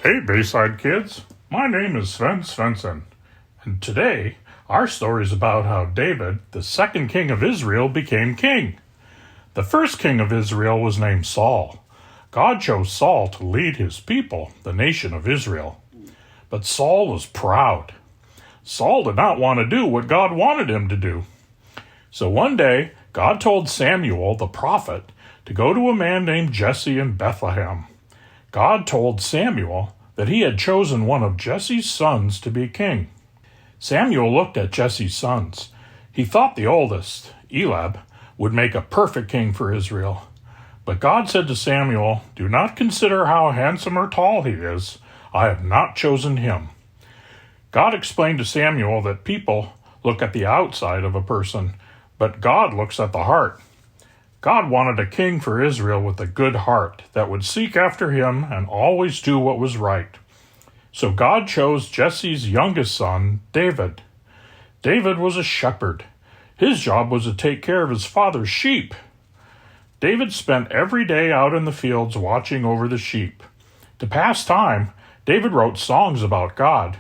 Hey Bayside kids, my name is Sven Svensson, and today our story is about how David, the second king of Israel, became king. The first king of Israel was named Saul. God chose Saul to lead his people, the nation of Israel. But Saul was proud. Saul did not want to do what God wanted him to do. So one day, God told Samuel, the prophet, to go to a man named Jesse in Bethlehem. God told Samuel that he had chosen one of Jesse's sons to be king. Samuel looked at Jesse's sons. He thought the oldest, Eliab, would make a perfect king for Israel. But God said to Samuel, "Do not consider how handsome or tall he is. I have not chosen him." God explained to Samuel that people look at the outside of a person, but God looks at the heart. God wanted a king for Israel with a good heart that would seek after him and always do what was right. So God chose Jesse's youngest son, David. David was a shepherd. His job was to take care of his father's sheep. David spent every day out in the fields watching over the sheep. To pass time, David wrote songs about God.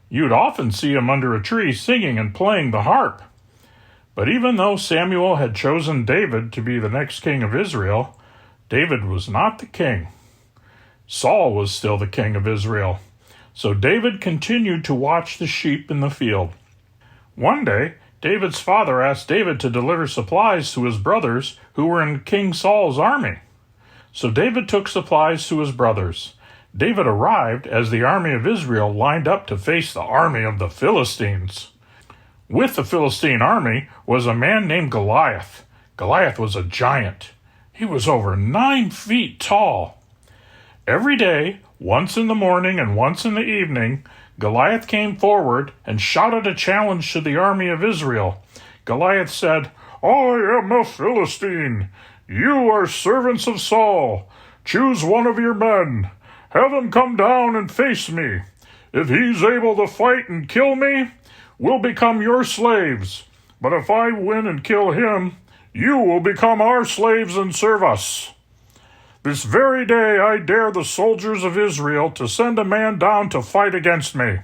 You'd often see him under a tree singing and playing the harp. But even though Samuel had chosen David to be the next king of Israel, David was not the king. Saul was still the king of Israel. So David continued to watch the sheep in the field. One day, David's father asked David to deliver supplies to his brothers who were in King Saul's army. So David took supplies to his brothers. David arrived as the army of Israel lined up to face the army of the Philistines. With the Philistine army was a man named Goliath. Goliath was a giant. He was over 9 feet tall. Every day, once in the morning and once in the evening, Goliath came forward and shouted a challenge to the army of Israel. Goliath said, "I am a Philistine. You are servants of Saul. Choose one of your men. Have him come down and face me. If he's able to fight and kill me, we'll become your slaves. But if I win and kill him, you will become our slaves and serve us. This very day I dare the soldiers of Israel to send a man down to fight against me."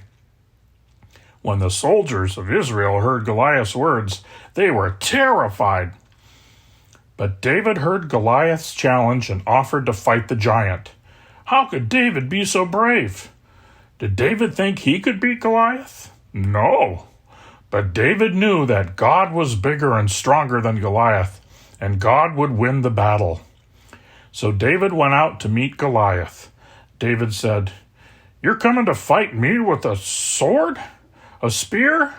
When the soldiers of Israel heard Goliath's words, they were terrified. But David heard Goliath's challenge and offered to fight the giant. How could David be so brave? Did David think he could beat Goliath? No. But David knew that God was bigger and stronger than Goliath, and God would win the battle. So David went out to meet Goliath. David said, "You're coming to fight me with a sword? A spear?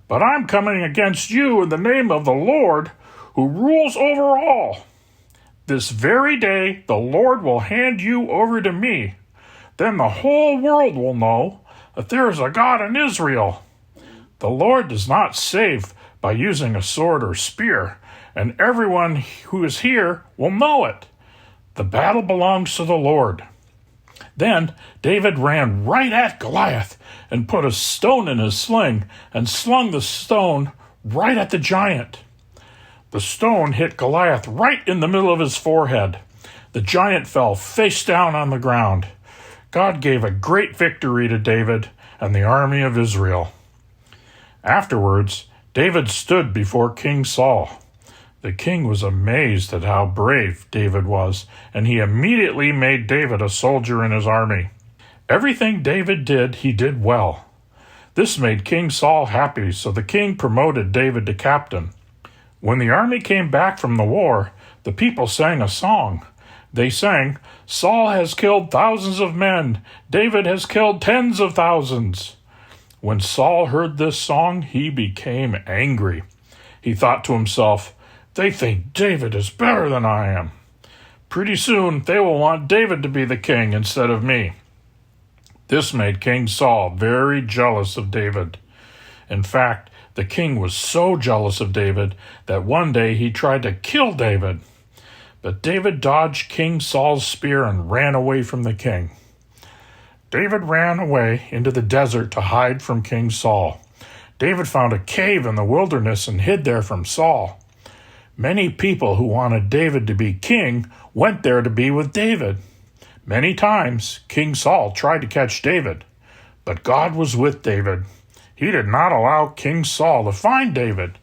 But I'm coming against you in the name of the Lord, who rules over all. This very day the Lord will hand you over to me. Then the whole world will know that there is a God in Israel. The Lord does not save by using a sword or spear, and everyone who is here will know it. The battle belongs to the Lord." Then David ran right at Goliath and put a stone in his sling and slung the stone right at the giant. The stone hit Goliath right in the middle of his forehead. The giant fell face down on the ground. God gave a great victory to David and the army of Israel. Afterwards, David stood before King Saul. The king was amazed at how brave David was, and he immediately made David a soldier in his army. Everything David did, he did well. This made King Saul happy, so the king promoted David to captain. When the army came back from the war, the people sang a song. They sang, "Saul has killed thousands of men. David has killed tens of thousands." When Saul heard this song, he became angry. He thought to himself, "They think David is better than I am. Pretty soon they will want David to be the king instead of me." This made King Saul very jealous of David. In fact, the king was so jealous of David that one day he tried to kill David. But David dodged King Saul's spear and ran away from the king. David ran away into the desert to hide from King Saul. David found a cave in the wilderness and hid there from Saul. Many people who wanted David to be king went there to be with David. Many times King Saul tried to catch David, but God was with David. He did not allow King Saul to find David.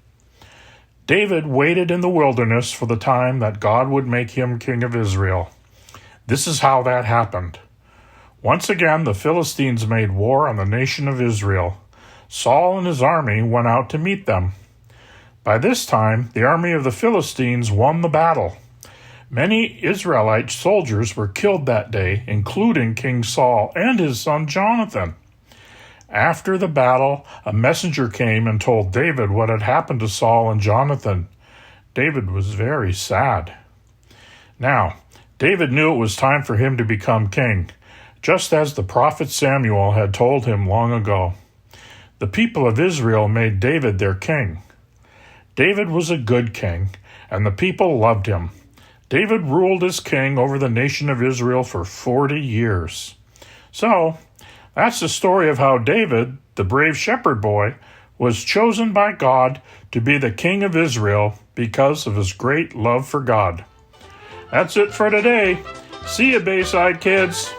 David waited in the wilderness for the time that God would make him king of Israel. This is how that happened. Once again, the Philistines made war on the nation of Israel. Saul and his army went out to meet them. By this time, the army of the Philistines won the battle. Many Israelite soldiers were killed that day, including King Saul and his son Jonathan. After the battle, a messenger came and told David what had happened to Saul and Jonathan. David was very sad. Now, David knew it was time for him to become king, just as the prophet Samuel had told him long ago. The people of Israel made David their king. David was a good king, and the people loved him. David ruled as king over the nation of Israel for 40 years. So, that's the story of how David, the brave shepherd boy, was chosen by God to be the king of Israel because of his great love for God. That's it for today. See you, Bayside kids.